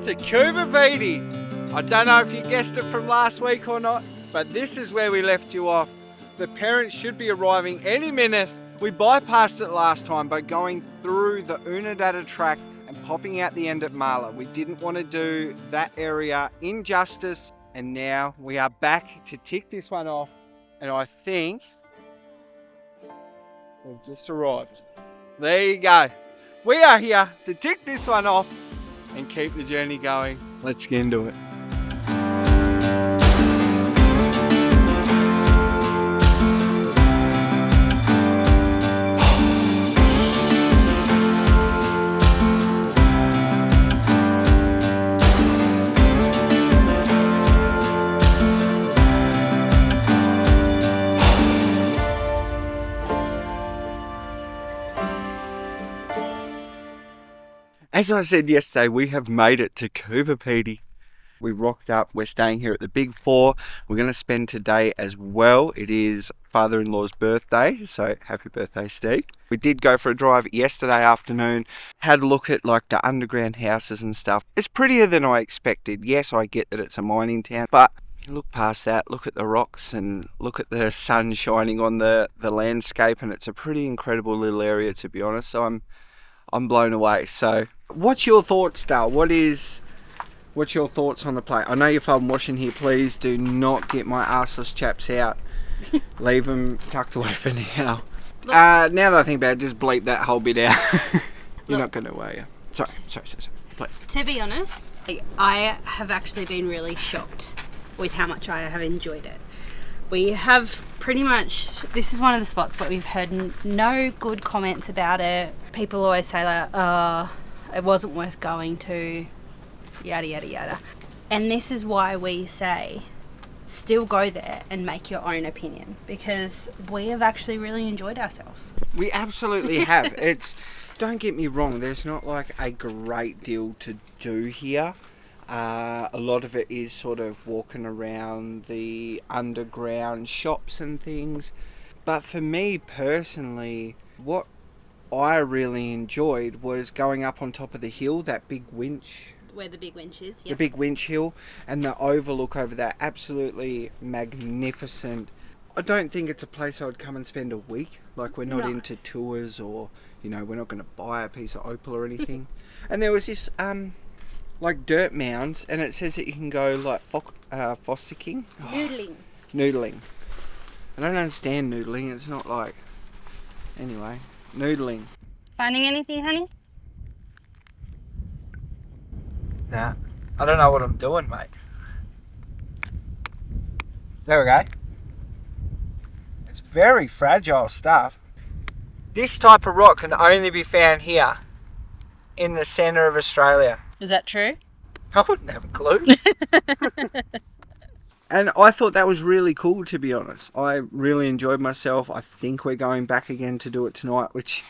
to Coober Pedy. I don't know if you guessed it from last week or not, but this is where we left you off. The parents should be arriving any minute. We bypassed it last time by going through the Unadada track and popping out the end at Marla. We didn't want to do that area injustice, and now we are back to tick this one off, and I think we've just arrived. There you go. We are here to tick this one off and keep the journey going. Let's get into it. As I said yesterday, we have made it to Coober Pedy. We rocked up. We're staying here at the Big Four. We're going to spend today as well. It is father-in-law's birthday, so happy birthday, Steve. We did go for a drive yesterday afternoon. Had a look at like the underground houses and stuff. It's prettier than I expected. Yes, I get that it's a mining town, but look past that, look at the rocks and look at the sun shining on the landscape, and it's a pretty incredible little area, to be honest. So I'm blown away. So what's your thoughts, Dale? What's your thoughts on the play? I know you're folding washing here. Please do not get my arseless chaps out. Leave them tucked away for now. Now that I think about it, just bleep that whole bit out. You're not going to, are you? Sorry, please. To be honest, I have actually been really shocked with how much I have enjoyed it. We have pretty much, this is one of the spots, but we've heard no good comments about it. People always say like, it wasn't worth going to, yada, yada, yada. And this is why we say, still go there and make your own opinion, because we have actually really enjoyed ourselves. We absolutely have. Don't get me wrong, there's not like a great deal to do here. A lot of it is sort of walking around the underground shops and things. But for me personally, what I really enjoyed was going up on top of the hill, that big winch. Where the big winch is, yeah. The big winch hill and the overlook over there, absolutely magnificent. I don't think it's a place I would come and spend a week. Like, we're not into tours, or, you know, we're not going to buy a piece of opal or anything. And there was this like dirt mounds, and it says that you can go like fossicking. Noodling. I don't understand noodling. It's not like, anyway, noodling. Finding anything, honey? Nah, I don't know what I'm doing, mate. There we go. It's very fragile stuff. This type of rock can only be found here in the centre of Australia. Is that true? I wouldn't have a clue. And I thought that was really cool, to be honest. I really enjoyed myself. I think we're going back again to do it tonight, which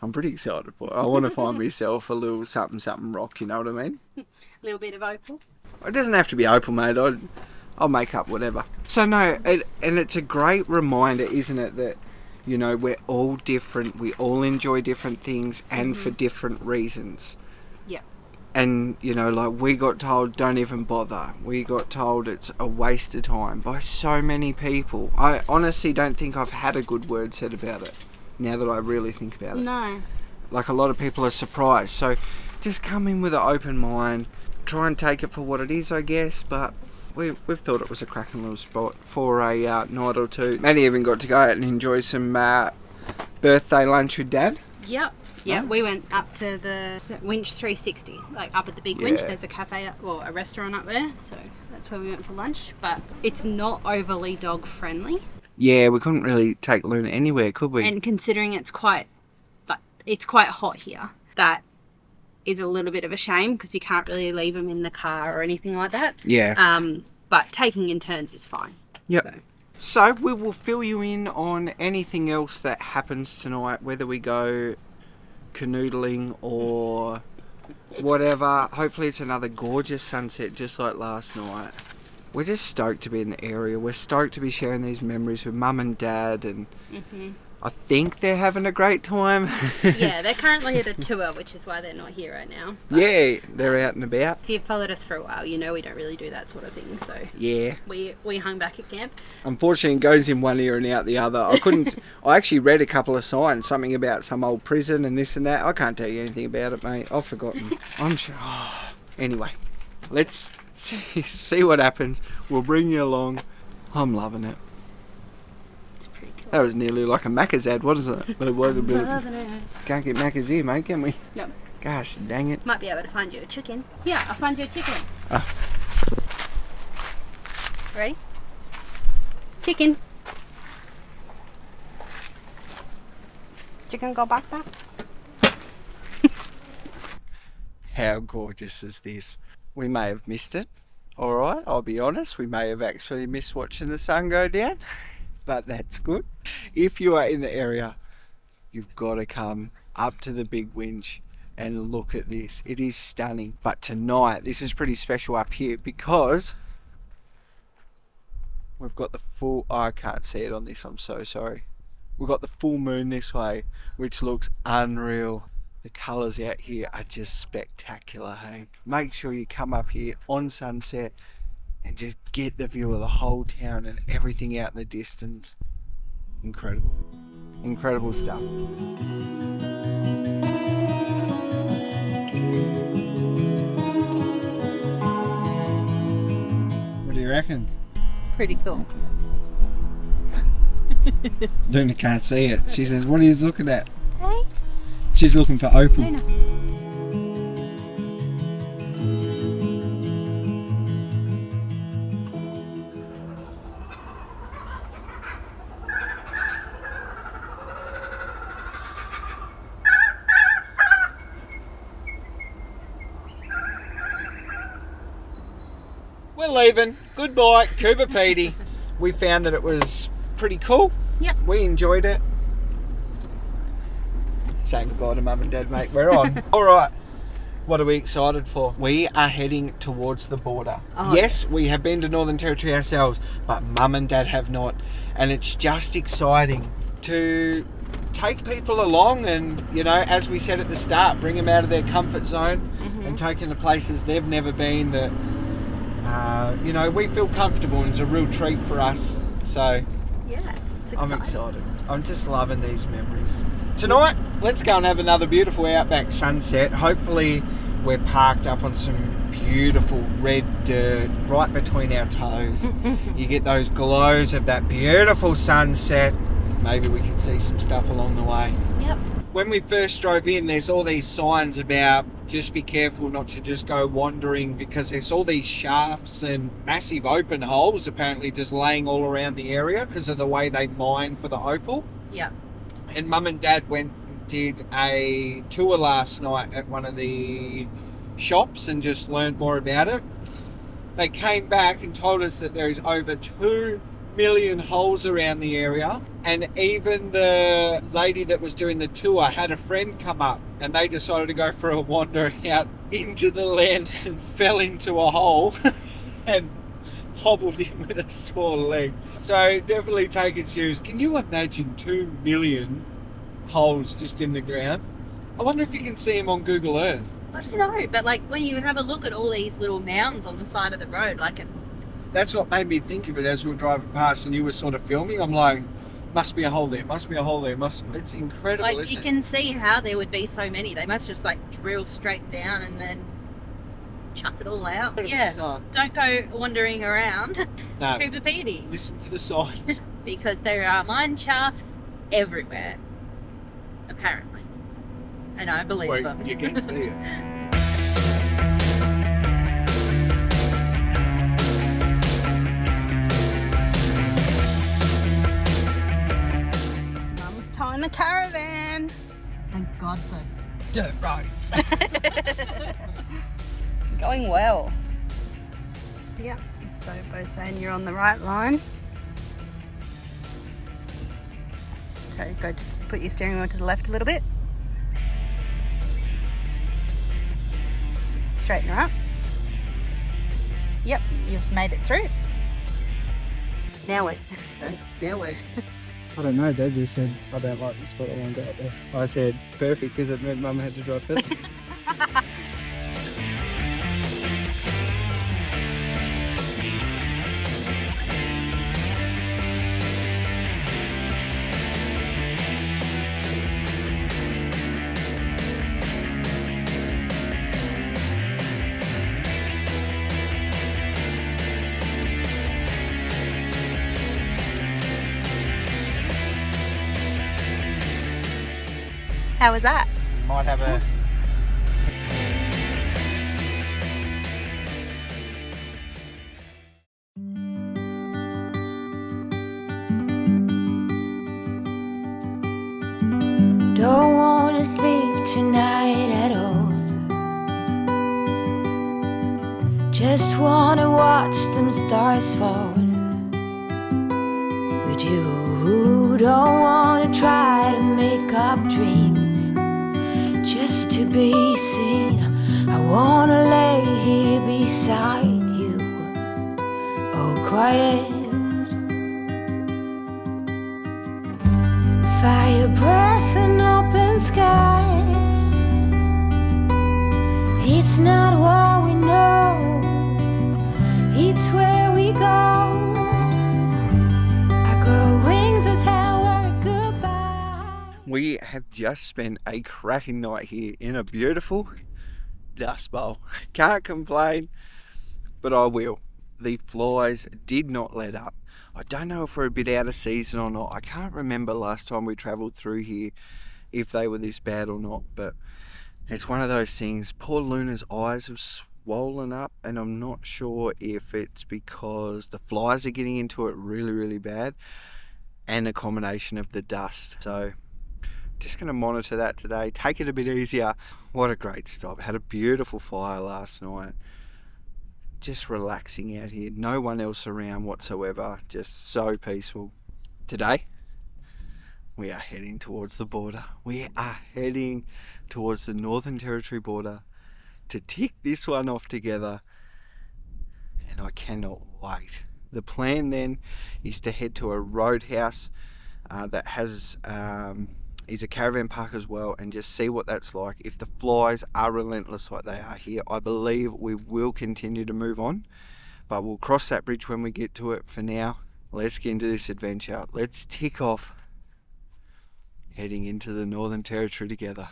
I'm pretty excited for. I want to find myself a little something rock, you know what I mean? A little bit of opal. It doesn't have to be opal, mate. I'll make up whatever. So no, and it's a great reminder, isn't it, that, you know, we're all different. We all enjoy different things, and for different reasons. Yeah. And, you know, like, we got told, don't even bother. We got told it's a waste of time by so many people. I honestly don't think I've had a good word said about it, now that I really think about it. No. Like, a lot of people are surprised. So just come in with an open mind. Try and take it for what it is, I guess. But we've thought it was a cracking little spot for a night or two. Maddie even got to go out and enjoy some birthday lunch with Dad. Yep. Yeah, we went up to the Winch 360, like up at the big winch. There's a cafe, or a restaurant up there, so that's where we went for lunch. But it's not overly dog friendly. Yeah, we couldn't really take Luna anywhere, could we? And considering it's quite hot here, that is a little bit of a shame, because you can't really leave them in the car or anything like that. Yeah. But taking in turns is fine. Yep. So we will fill you in on anything else that happens tonight, whether we go canoodling or whatever. Hopefully it's another gorgeous sunset just like last night. We're just stoked to be in the area. We're stoked to be sharing these memories with Mum and Dad, and I think they're having a great time. Yeah, they're currently at a tour, which is why they're not here right now. But, yeah, they're out and about. if you've followed us for a while, you know we don't really do that sort of thing. So Yeah. we hung back at camp. Unfortunately, it goes in one ear and out the other. I actually read a couple of signs, something about some old prison and this and that. I can't tell you anything about it, mate. I've forgotten. I'm sure. Anyway, let's see what happens. We'll bring you along. I'm loving it. It's pretty cool. That was nearly like a Macca's ad, wasn't it? But it was a bit. Can't get Macca's here, mate, can we? No. Gosh, dang it. Might be able to find you a chicken. Yeah, I'll find you a chicken. Ah. Ready? Chicken. Chicken go back. How gorgeous is this? We may have missed it. Alright, I'll be honest. We may have actually missed watching the sun go down. But that's good. If you are in the area, you've got to come up to the big winch and look at this. It is stunning. But tonight, this is pretty special up here because we've got the full... Oh, I can't see it on this, I'm so sorry. We've got the full moon this way, which looks unreal. The colours out here are just spectacular, hey? Make sure you come up here on sunset and just get the view of the whole town and everything out in the distance. Incredible. Incredible stuff. What do you reckon? Pretty cool. Luna can't see it. She says, what are you looking at? Hey. She's looking for opal. Luna. We're leaving. Goodbye, Coober Pedy. We found that it was pretty cool. Yep. We enjoyed it. Saying goodbye to Mum and Dad, mate. We're on. All right. What are we excited for? We are heading towards the border. Oh, yes, we have been to Northern Territory ourselves, but Mum and Dad have not. And it's just exciting to take people along and, you know, as we said at the start, bring them out of their comfort zone and take them to places they've never been that, you know, we feel comfortable and it's a real treat for us. So Yeah, it's exciting. I'm excited. I'm just loving these memories. Tonight, let's go and have another beautiful Outback sunset. Hopefully we're parked up on some beautiful red dirt right between our toes. You get those glows of that beautiful sunset. Maybe we can see some stuff along the way. Yep. When we first drove in, there's all these signs about just be careful not to just go wandering because there's all these shafts and massive open holes apparently just laying all around the area because of the way they mine for the opal. Yep. And Mum and Dad went and did a tour last night at one of the shops and just learned more about it. They came back and told us that there is over 2 million holes around the area, and even the lady that was doing the tour had a friend come up and they decided to go for a wander out into the land and fell into a hole and hobbled in with a sore leg. So definitely take it serious. Can you imagine 2 million holes just in the ground? I wonder if you can see them on Google Earth. I don't know, but like when you have a look at all these little mounds on the side of the road, like That's what made me think of it as we were driving past and you were sort of filming. I'm like, must be a hole there, must be a hole there. It's incredible, like isn't you it? can see how there would be so many. They must just like drill straight down and then chuck it all out. Yeah, don't go wandering around. No. Coober Pedy. Listen to the signs. Because there are mine shafts everywhere, apparently. And I believe Wait, them. you can see it. Mum's towing the caravan. Thank God for dirt roads. Going well. Yep. So Beau's saying you're on the right line. So go to put your steering wheel to the left a little bit. Straighten her up. Yep, you've made it through. Now we. I don't know, Dad just said, I don't like this spot, I want to go out there. I said, perfect, because it meant Mum had to drive first. How was that? Might have a... Don't wanna sleep tonight at all. Just wanna watch them stars fall. With you, don't wanna try to make up dreams just to be seen. I wanna lay here beside you, all quiet. Fire breath and open sky. It's not what we know, it's where we go. I grow wings that tell her goodbye. We have just spent a cracking night here in a beautiful Dust Bowl. Can't complain, but I will. The flies did not let up. I don't know if we're a bit out of season or not. I can't remember last time we travelled through here if they were this bad or not, but it's one of those things. Poor Luna's eyes have swollen up, and I'm not sure if it's because the flies are getting into it really, really bad and a combination of the dust. So just going to monitor that today, take it a bit easier. What a great stop. Had a beautiful fire last night. Just relaxing out here, no one else around whatsoever, just so peaceful. Today we are heading towards the border. We are heading towards the Northern Territory border to tick this one off together, and I cannot wait. The plan then is to head to a roadhouse that has is a caravan park as well, and just see what that's like. If the flies are relentless like they are here, I believe we will continue to move on, but we'll cross that bridge when we get to it. For now, let's get into this adventure. Let's tick off heading into the Northern Territory together.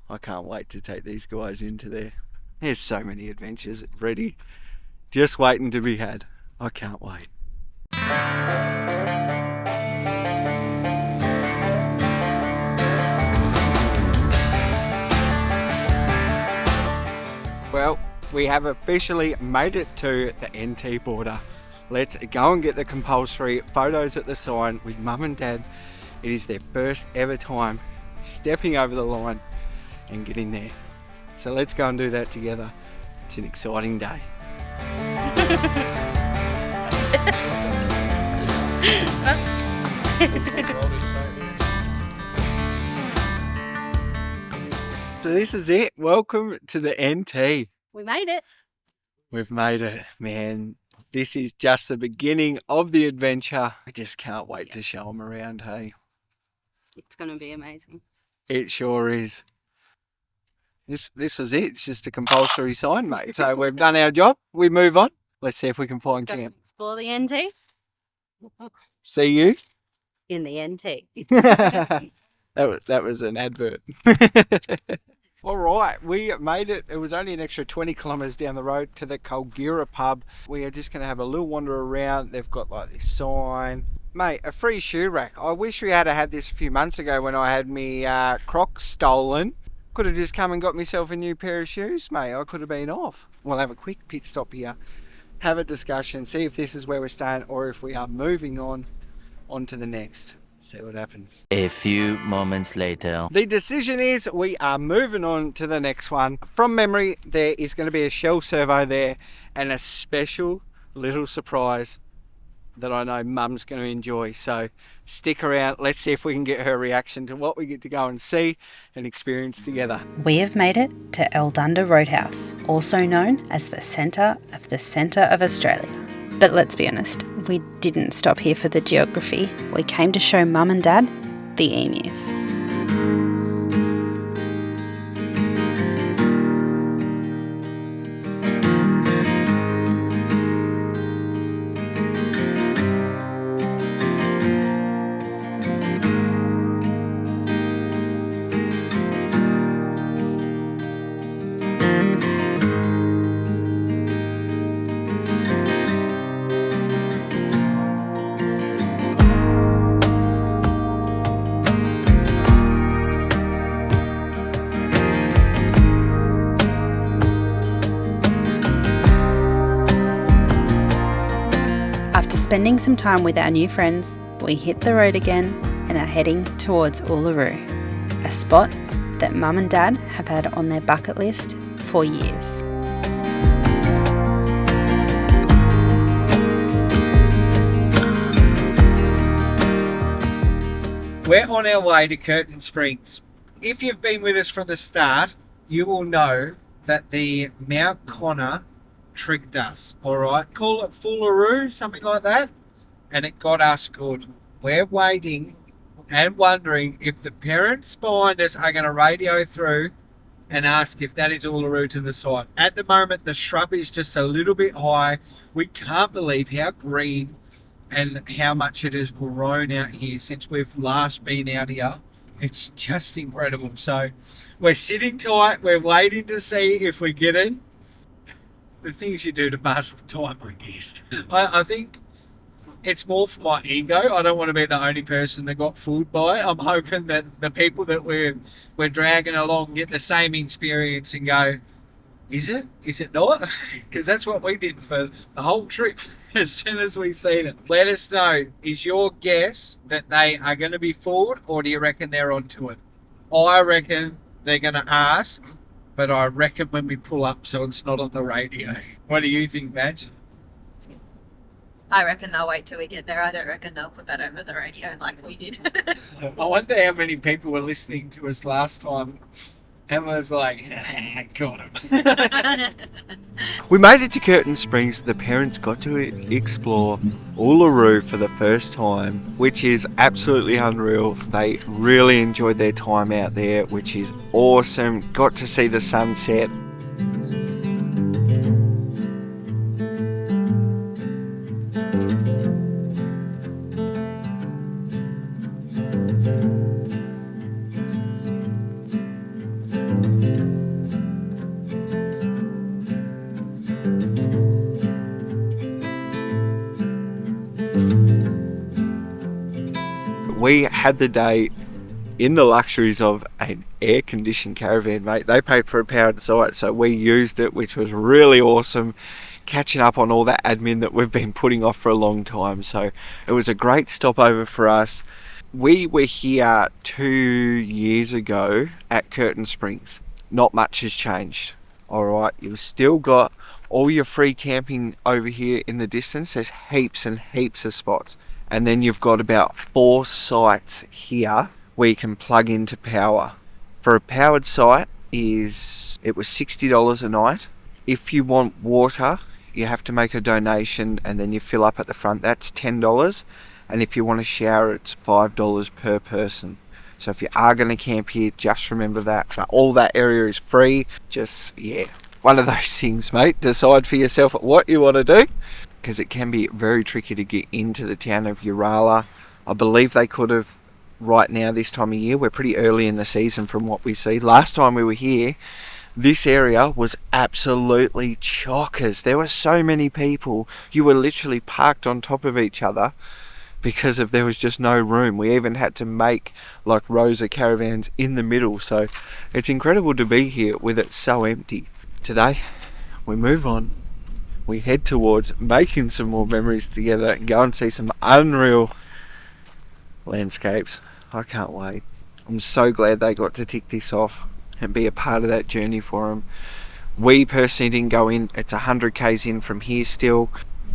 I can't wait to take these guys into there. There's so many adventures ready, just waiting to be had. I can't wait. Well, we have officially made it to the NT border. Let's go and get the compulsory photos at the sign with Mum and Dad. It is their first ever time stepping over the line and getting there. So let's go and do that together. It's an exciting day. So this is it. Welcome to the NT. We made it. We've made it, man. This is just the beginning of the adventure. I just can't wait to show them around, hey. It's going to be amazing. It sure is. This was it. It's just a compulsory sign, mate. So we've done our job. We move on. Let's see if we can find camp. Explore the NT. See you In the NT. That was an advert. All right, we made it. It was only an extra 20 kilometres down the road to the Kulgera pub. We are just going to have a little wander around. They've got like this sign. Mate, a free shoe rack. I wish we had had this a few months ago when I had me Crocs stolen. Could have just come and got myself a new pair of shoes, mate. I could have been off. We'll have a quick pit stop here, have a discussion, see if this is where we're staying or if we are moving on to the next. See what happens. A few moments later. The decision is we are moving on to the next one. From memory, there is going to be a shell servo there and a special little surprise that I know Mum's going to enjoy. So stick around. Let's see if we can get her reaction to what we get to go and see and experience together. We have made it to Eldunda Roadhouse, also known as the centre of Australia. But let's be honest, we didn't stop here for the geography. We came to show Mum and Dad the emus. After spending some time with our new friends, we hit the road again and are heading towards Uluru, a spot that Mum and Dad have had on their bucket list for years. We're on our way to Curtin Springs. If you've been with us from the start, you will know that the Mount Connor tricked us, all right? Call it Uluru, something like that, and it got us good. We're waiting and wondering if the parents behind us are going to radio through and ask if that is Uluru to the side. At the moment, the shrub is just a little bit high. We can't believe how green and how much it has grown out here since we've last been out here. It's just incredible. So we're sitting tight. We're waiting to see if we get it. The things you do to pass the time, I guess. I think it's more for my ego. I don't want to be the only person that got fooled by it. I'm hoping that the people that we're dragging along get the same experience and go, is it? Is it not? Because that's what we did for the whole trip as soon as we seen it. Let us know, is your guess that they are going to be fooled, or do you reckon they're onto it? I reckon they're going to ask, but I reckon when we pull up so it's not on the radio. What do you think, Madge? I reckon they'll wait till we get there. I don't reckon they'll put that over the radio like we did. I wonder how many people were listening to us last time and was like, got him. We made it to Curtin Springs. The parents got to explore Uluru for the first time, which is absolutely unreal. They really enjoyed their time out there, which is awesome. Got to see the sunset. We had the day in the luxuries of an air-conditioned caravan, mate. They paid for a powered site, so we used it, which was really awesome, catching up on all that admin that we've been putting off for a long time. So it was a great stopover for us. We were here 2 years ago at Curtin Springs. Not much has changed, all right? You've still got all your free camping over here in the distance. There's heaps and heaps of spots. And then you've got about 4 sites here where you can plug into power. For a powered site, it was $60 a night. If you want water, you have to make a donation and then you fill up at the front. That's $10. And if you want a shower, it's $5 per person. So if you are going to camp here, just remember that. But all that area is free. Just, yeah, one of those things, mate. Decide for yourself what you want to do, because it can be very tricky to get into the town of Urala. I believe they could have right now this time of year. We're pretty early in the season from what we see. Last time we were here, this area was absolutely chockers. There were so many people. You were literally parked on top of each other because there was just no room. We even had to make like rows of caravans in the middle. So it's incredible to be here with it so empty. Today, we move on. We head towards making some more memories together and go and see some unreal landscapes. I can't wait. I'm so glad they got to tick this off and be a part of that journey for them. We personally didn't go in. It's 100 k's in from here still.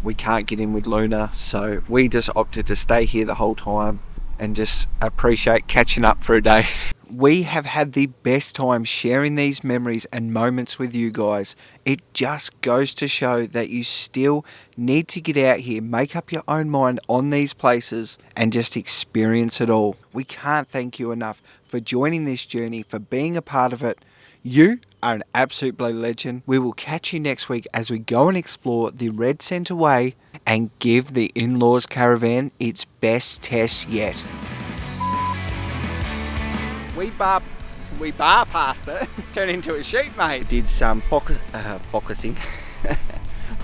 We can't get in with Luna, so we just opted to stay here the whole time and just appreciate catching up for a day. We have had the best time sharing these memories and moments with you guys. It just goes to show that you still need to get out here, make up your own mind on these places and just experience it all. We can't thank you enough for joining this journey, for being a part of it. You are an absolute bloody legend. We will catch you next week as we go and explore the Red Centre Way and give the in-laws caravan its best test yet. We bar past it, turned into a sheep, mate. Did some focusing.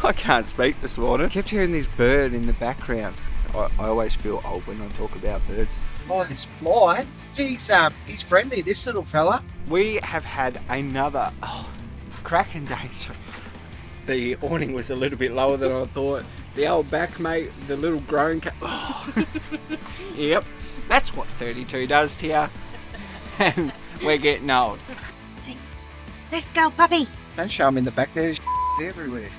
I can't speak this morning. Kept hearing this bird in the background. I always feel old when I talk about birds. Oh, this fly. He's friendly, this little fella. We have had another cracking day. So the awning was a little bit lower than I thought. The Outback, mate, the little grown cat. Oh. Yep, that's what 32 does to you. And we're getting old. Let's go, puppy. Don't show him in the back, there's everywhere.